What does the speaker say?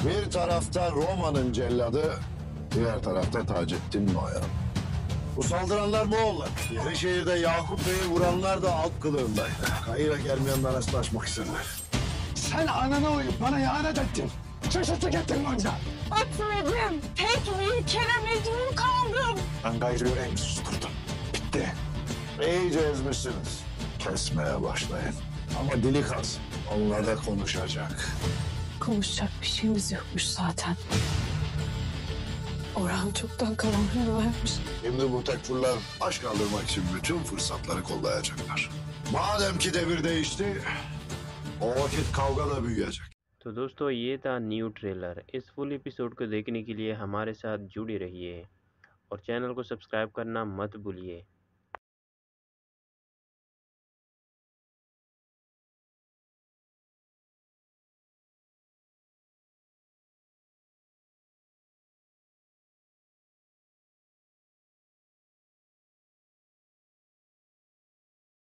Bir tarafta Roma'nın celladı, diğer tarafta Taceddin Noyan. Bu saldıranlar Moğollar. Yenişehir'de Yakup Bey'i vuranlar da alt kılığındaydı. Kayıra gelmeyenler arasılaşmak istediler. Sen anana uyup bana ihanet ettin. Çeşitlik ettin Gonca. Etmedim. Tek bir kere mecbur kaldım. Ben gayrı yüreğimi susturdum. Bitti. İyice ezmişsiniz. Kesmeye başlayın. Ama dili kalsın. Onlar da konuşacak. Konuşacak bir şeyimiz yokmuş zaten. Orhan çoktan kararını vermiş. Şimdi bu tekfurlar baş kaldırmak için bütün fırsatları kollayacaklar. Madem ki devir değişti, o vakit kavga da büyüyecek. तो दोस्तों ये था new trailer. इस full episode को देखने के लिए हमारे साथ जुड़े रहिए और चैनल को सब्सक्राइब करना मत भूलिए।